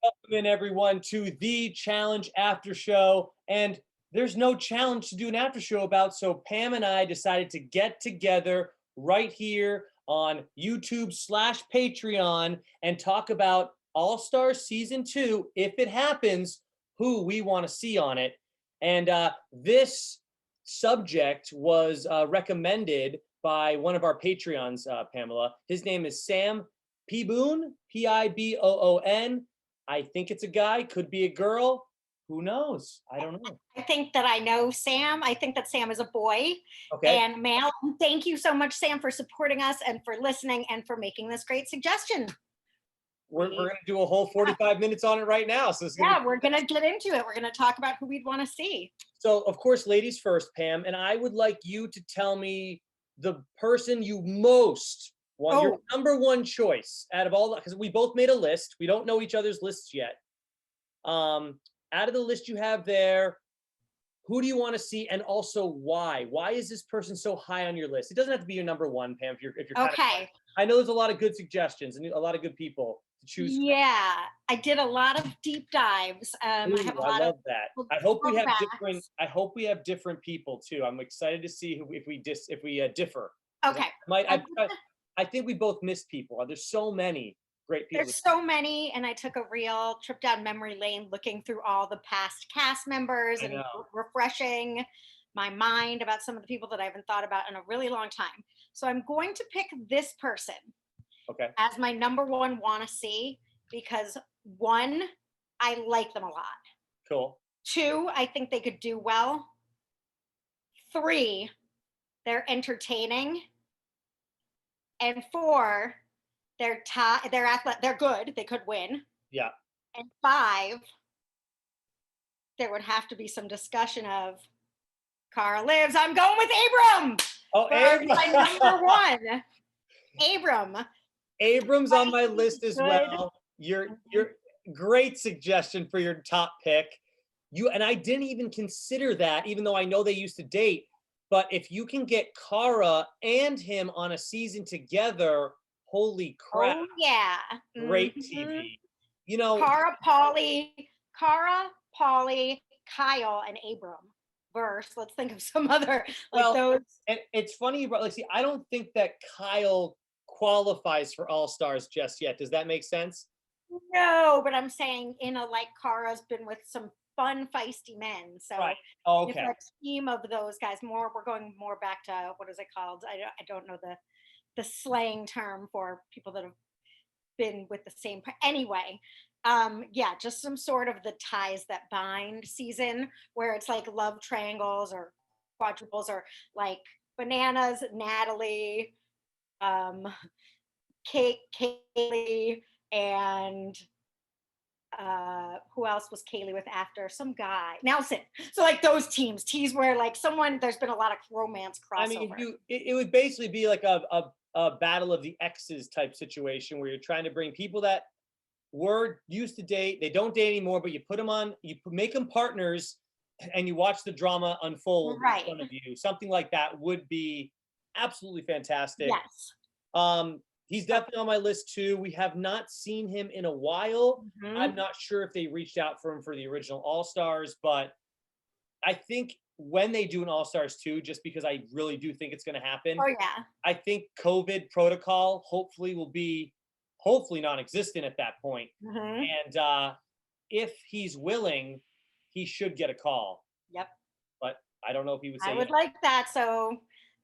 Welcome in everyone to the Challenge After Show. And there's no challenge to do an after show about, so Pam and I decided to get together right here on YouTube/Patreon and talk about All Stars Season 2, if it happens, who we want to see on it. And this subject was recommended by one of our Patreons, Pamela. His name is Sam Piboon, Piboon. I think it's a guy, could be a girl. Who knows? I don't know. I think that I know Sam. I think that Sam is a boy Okay. and male. Thank you so much, Sam, for supporting us and for listening and for making this great suggestion. We're going to do a whole 45 minutes on it right now. So we're going to get into it. We're going to talk about who we'd want to see. So, of course, ladies first, Pam. And I would like you to tell me the person you most want, your number one choice out of all, because we both made a list. We don't know each other's lists yet. Out of the list you have there, who do you want to see, and also why? Why is this person so high on your list? It doesn't have to be your number one, Pam. If you're okay. I know there's a lot of good suggestions and a lot of good people to choose from. Yeah, I did a lot of deep dives. I love that. I hope we have different. I hope we have different people too. I'm excited to see if we differ. Okay. I think we both missed people. There's so many great people. There's so many, and I took a real trip down memory lane looking through all the past cast members and refreshing my mind about some of the people that I haven't thought about in a really long time. So I'm going to pick this person as my number one want to see because one, I like them a lot. Cool. Two, I think they could do well. Three, they're entertaining. And four, they're good. They could win. Yeah. And five, there would have to be some discussion of Cara lives. I'm going with Abram. Oh, Abram. My number one. Abram. Abram's on my list as well. Your great suggestion for your top pick. And I didn't even consider that, even though I know they used to date. But if you can get Cara and him on a season together, holy crap. Oh, yeah. Great TV. You know, Cara, Pauly, Kyle, and Abram verse. Let's think of some other those. And it's funny, see, I don't think that Kyle qualifies for All Stars just yet. Does that make sense? No, but I'm saying Cara's been with some fun, feisty men. So okay. If a team of those guys, we're going more back to, what is it called? I don't know the slang term for people that have been with the same. Anyway, just some sort of the ties that bind season where it's like love triangles or quadruples or like Bananas, Natalie, Kaylee, and who else was Kaylee with after? Some guy, Nelson. So like those teams where like there's been a lot of romance crossover. I mean, it would basically be like a battle of the exes type situation where you're trying to bring people that were used to date, they don't date anymore, but you put them on, you make them partners, and you watch the drama unfold in front of you. Something like that would be absolutely fantastic. Yes. He's definitely on my list too. We have not seen him in a while. Mm-hmm. I'm not sure if they reached out for him for the original All Stars, but I think when they do an All Stars 2, just because I really do think it's going to happen. Oh yeah. I think COVID protocol hopefully will be non-existent at that point. Mm-hmm. And if he's willing, he should get a call. Yep. But I don't know if he would say. I would like that. So,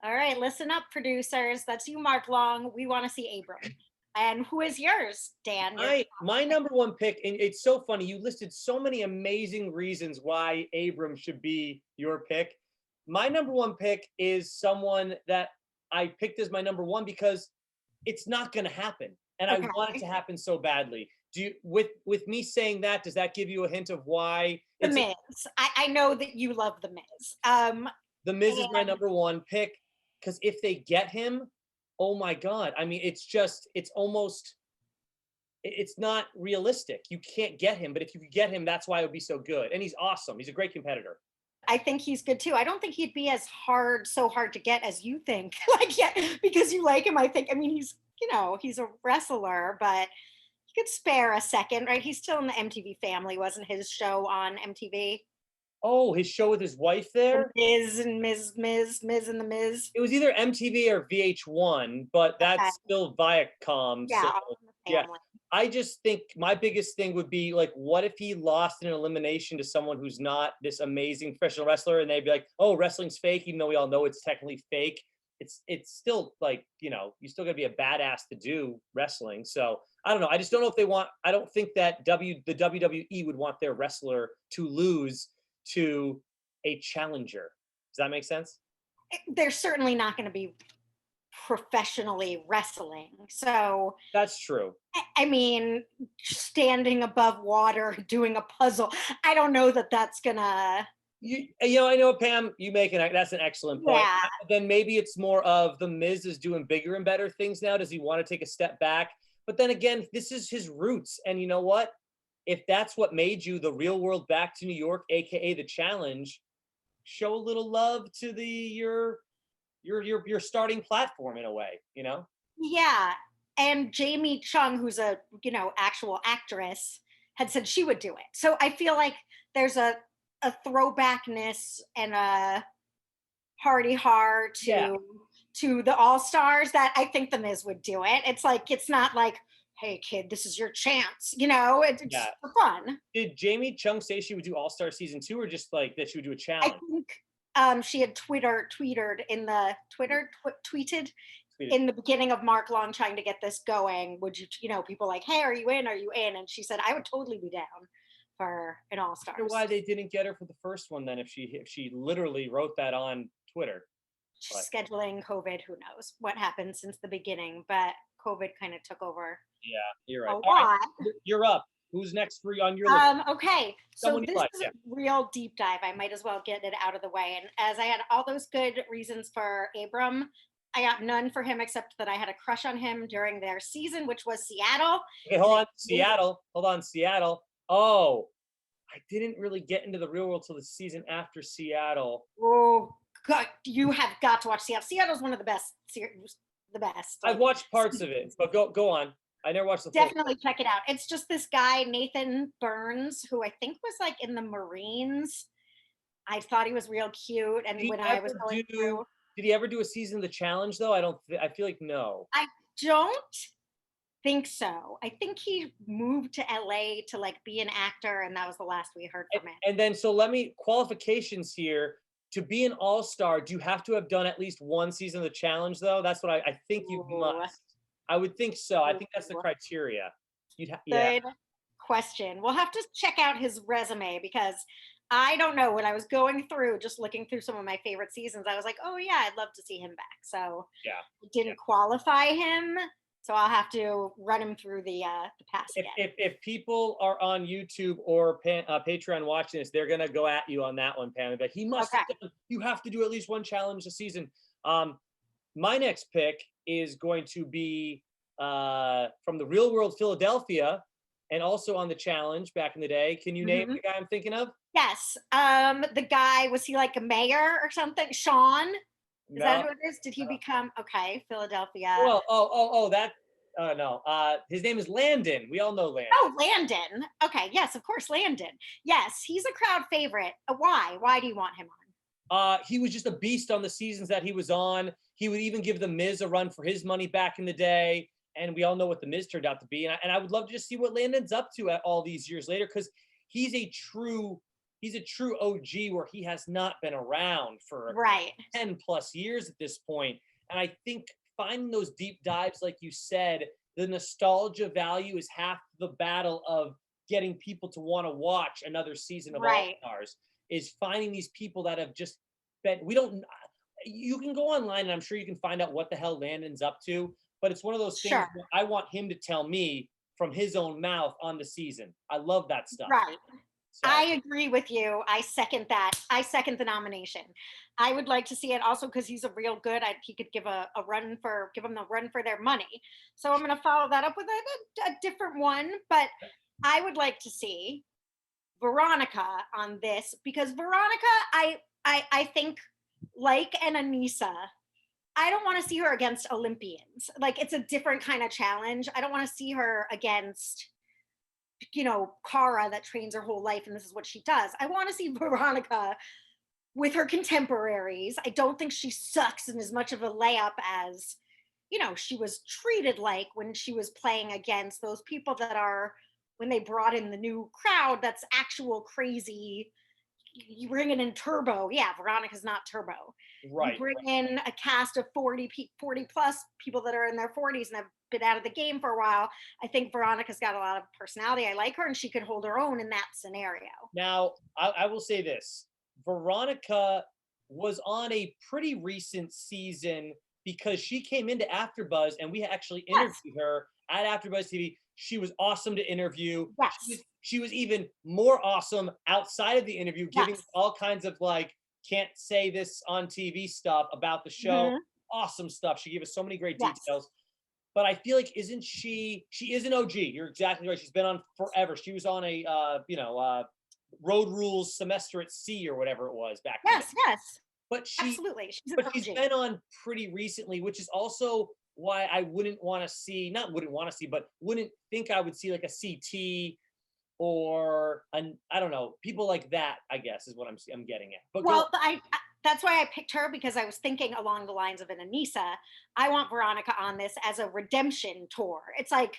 all right, listen up, producers. That's you, Mark Long. We want to see Abram. And who is yours, Dan? My number one pick, and it's so funny, you listed so many amazing reasons why Abram should be your pick. My number one pick is someone that I picked as my number one because it's not going to happen. And I want it to happen so badly. Do you, with me saying that, does that give you a hint of why? The Miz. I know that you love The Miz. The Miz is my number one pick because if they get him, oh my God. I mean, it's not realistic. You can't get him, but if you could get him, that's why it would be so good. And he's awesome. He's a great competitor. I think he's good too. I don't think he'd be so hard to get as you think. Because you like him, I mean, he's a wrestler, but you could spare a second, right? He's still in the MTV family, wasn't his show on MTV? Oh, his show with his wife The there? Miz and Miz and the Miz. It was either MTV or VH1, but Okay. that's still Viacom. So Yeah, all in the yeah, family. I just think my biggest thing would be like, what if he lost in an elimination to someone who's not this amazing professional wrestler, and they'd be like, "Oh, wrestling's fake," even though we all know it's technically fake. It's still like, you still got to be a badass to do wrestling. So I don't know. I just don't know if they want. I don't think that the WWE would want their wrestler to lose to a challenger. Does that make sense? They're certainly not going to be professionally wrestling. So, That's true. I mean, standing above water doing a puzzle, I don't know that that's gonna. I know, Pam, that's an excellent point. Yeah, Then maybe it's more of the Miz is doing bigger and better things now. Does he want to take a step back? But then again, this is his roots, and you know what? If that's what made you the real world back to New York, aka the challenge, show a little love to your starting platform in a way. yeah. And Jamie Chung, who's a actual actress, had said she would do it. So I feel like there's a throwbackness and a party hard Yeah, to the All Stars that I think the Miz would do it. It's like it's not like, hey kid, this is your chance. It's yeah. for fun. Did Jamie Chung say she would do All Star season 2, or just like that she would do a I challenge? think she had tweeted in the tweeted Tweeted. in the beginning of Mark Long trying to get this going. Would you, people like, hey, are you in? Are you in? And she said, I would totally be down for an All I wonder why Stars. they didn't get her for the first one then, if she literally wrote that on Twitter. But Scheduling, COVID, who knows what happened since the beginning, but COVID kind of took over yeah, you're right. a All right, lot. you're up. Who's next for you on your list? Okay, so Someone you this like, is yeah. a real deep dive. I might as well get it out of the way. And as I had all those good reasons for Abram, I got none for him except that I had a crush on him during their season, which was Seattle. Okay, hold on, Seattle. Hold on, Seattle. Oh, I didn't really get into the real world till the season after Seattle. Oh, God, you have got to watch Seattle. Seattle's one of the best the best. I've Like, watched parts of it, but go on. I never watched the full. definitely check it out. It's just this guy, Nathan Burns, who I think was like in the Marines. I thought he was real cute. Did And he when I was ever going do? through, Did he ever do a season of the challenge though? I don't. I feel like no. I don't think so. I think he moved to LA to like be an actor, and that was the last we heard And, from him. and then so let me qualifications here. To be an all-star, do you have to have done at least one season of the challenge though? That's what I think you Ooh, must. I would think so. I think that's the ooh. criteria. Yeah. Good question. We'll have to check out his resume because I don't know. When I was going through, just looking through some of my favorite seasons, I was like, oh yeah, I'd love to see him back. So Yeah. it Yeah. didn't qualify him. So I'll have to run him through the pass If, again. if if people are on YouTube or Patreon watching this, they're gonna go at you on that one, Pam. But he must Okay. have done, you have to do at least one challenge a season. My next pick is going to be from the Real World Philadelphia, and also on the challenge back in the day. Can you name Mhm. the guy I'm thinking of? Yes. The guy, was he like a mayor or something? Sean? Is that No. who it is? Did he become okay? Philadelphia. Well, oh, that. No. His name is Landon. We all know Landon. Oh, Landon. Okay, yes, of course, Landon. Yes, he's a crowd favorite. Why? Why do you want him on? He was just a beast on the seasons that he was on. He would even give the Miz a run for his money back in the day, and we all know what the Miz turned out to be. And I would love to just see what Landon's up to at all these years later, because he's a true OG where he has not been around for Right. 10 plus years at this point. And I think finding those deep dives, like you said, the nostalgia value is half the battle of getting people to want to watch another season of All Right. Stars, is finding these people that have just been, we don't, you can go online and I'm sure you can find out what the hell Landon's up to, but it's one of those things Sure. where I want him to tell me from his own mouth on the season. I love that stuff. Right. So, I agree with you. I second that. I second the nomination. I would like to see it also because he's a real good. He could give give him the run for their money. So I'm going to follow that up with a different one. But I would like to see Veronica on this because Veronica, I think, like an Anissa, I don't want to see her against Olympians. Like it's a different kind of challenge. I don't want to see her against, Cara that trains her whole life and this is what she does. I want to see Veronica with her contemporaries. I don't think she sucks in as much of a layup as, she was treated like when she was playing against those people that are, when they brought in the new crowd, that's actual crazy. You bring in Turbo. Yeah, Veronica's not Turbo. You Right. bring in a cast of 40 plus people that are in their 40s and have been out of the game for a while. I think Veronica's got a lot of personality. I like her and she could hold her own in that scenario. Now, I will say this. Veronica was on a pretty recent season because she came into AfterBuzz and we actually Yes. interviewed her at AfterBuzz TV. She was awesome to interview. Yes. She was even more awesome outside of the interview, giving Yes. all kinds of like, can't say this on TV stuff about the show. Mhm. Awesome stuff. She gave us so many great Yes. details. But I feel like she is an OG. You're exactly right. She's been on forever. She was on a Road Rules Semester at Sea or whatever it was back in the day. Yes. Yes. But she Absolutely. She's an but she's OG. been on pretty recently, which is also why I wouldn't want to see, not wouldn't want to see, but wouldn't think I would see like a CT or an, I don't know, people like that, I guess is what I'm getting at. But go Well, that's why I picked her because I was thinking along the lines of an Anissa. I want Veronica on this as a redemption tour. It's like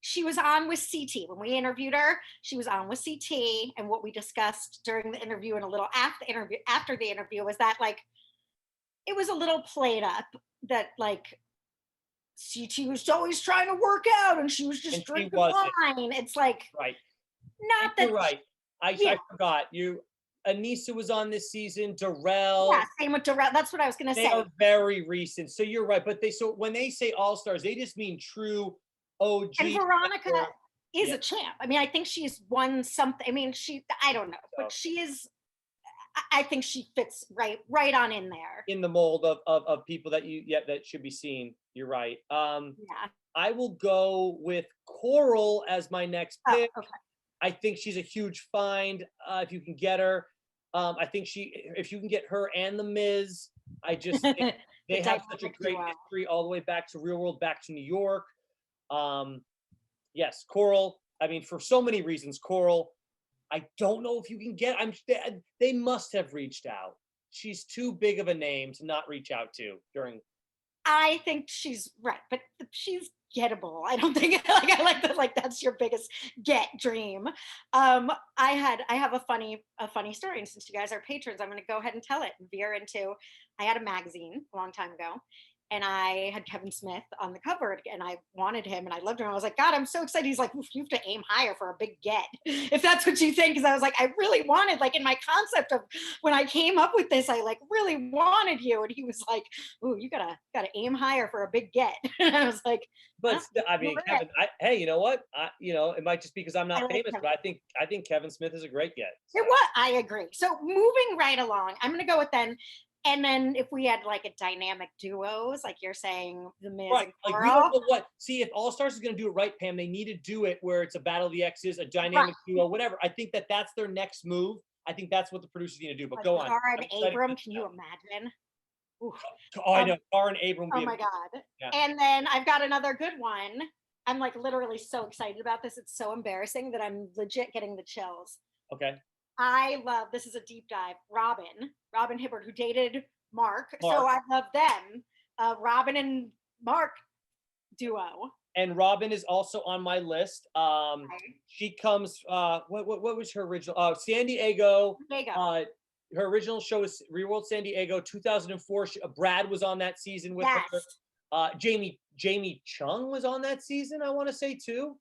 she was on with CT when we interviewed her. She was on with CT, and what we discussed during the interview and a little after the interview was that like it was a little played up that like CT was always trying to work out and she was and just she drinking wasn't. wine. It's like Right. And not that. you're right. Yeah, I forgot you. Anissa was on this season. yeah. Darrell. Same with Durrell. That's what I was gonna They are say. very recent. So you're right. But so when they say all stars, they just mean true And OG. Veronica is Yeah. a champ. I mean, I think she's won something. I mean, I don't know, but So she is. I think she fits right on in there. in the mold of people that that should be seen. You're right. Yeah. I will go with Coral as my next Oh, pick. okay. I think she's a huge find if you can get her. I think if you can get her and the Miz, I just think The they have such a dynamic great duo. history all the way back to Real World, back to New York. Um, yes, Coral. I mean, for so many reasons, Coral. I don't know if you can get. They must have reached out. She's too big of a name to not reach out to during. I think she's right, but she's gettable. I don't think like I like that. Like that's your biggest get dream. I have a funny story, and since you guys are patrons, I'm going to go ahead and tell it and veer into. I had a magazine a long time ago, and I had Kevin Smith on the cover, and I wanted him, and I loved him. I was like, God, I'm so excited. He's like, you have to aim higher for a big get, if that's what you think. Because I was like, I really wanted, like in my concept of when I came up with this, I like really wanted you, and he was like, ooh, you gotta aim higher for a big get. And I was like, But huh, I mean, you're right. Kevin. Hey, you know what? It might just be because I'm I not like famous, him. but I think Kevin Smith is a great get. So. It was. I agree. So moving right along, I'm gonna go with then. And then if we had like a dynamic duos, like you're saying, the Miz Right. and Like we don't Coral, know what. See, if All Stars is going to do it right, Pam, they need to do it where it's a Battle of the X's, a right? dynamic duo, whatever. I think that's their next move. I think that's what the producers need to do. But Like go on. Cara I'm and excited for Abram, this can you imagine? Ooh. show. Oh, I Um, know. Tar and Abram would oh be my amazing. god. Yeah. And then I've got another good one. I'm like literally so excited about this. It's so embarrassing that I'm legit getting the chills. Okay. I love this is a deep dive. Robin Hibbert, who dated Mark. So Mark I love them. Robin and Mark duo. and Robin is also on my list. Right? She comes. What was her original? San Diego. There you go. Her original show is Real World San Diego, 2004. Brad was on that season with her. Yes, Jamie Chung was on that season, I want to say too.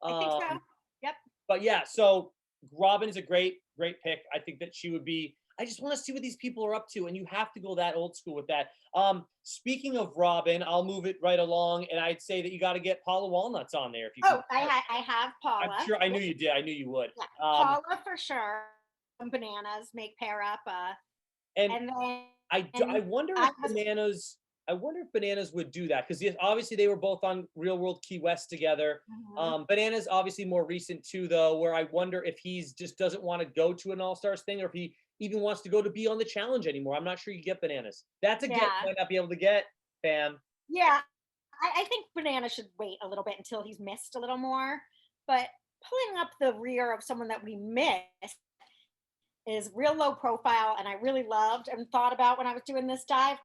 I think so. Um, Yep. but yeah, so Robin is a great pick. I think that she would be. I just want to see what these people are up to, and you have to go that old school with that. Speaking of Robin, I'll move it right along, and I'd say that you got to get Paula Walnuts on there if you can. Oh, I have I'm Paula. sure I knew you did. I knew you would. Yeah, Um, Paula for sure. Bananas make pair up. and And then I wonder I if was Bananas. I wonder if Bananas would do that because obviously they were both on Real World Key West together. mhm. Bananas obviously more recent too, though. Where I wonder if he's just doesn't want to go to an All Stars thing, or if he even wants to go to be on the challenge anymore. I'm not sure you get Bananas. That's a get Yeah. you might not be able to get. fam. Yeah, I think Banana should wait a little bit until he's missed a little more. But pulling up the rear of someone that we missed is real low profile, and I really loved and thought about when I was doing this dive.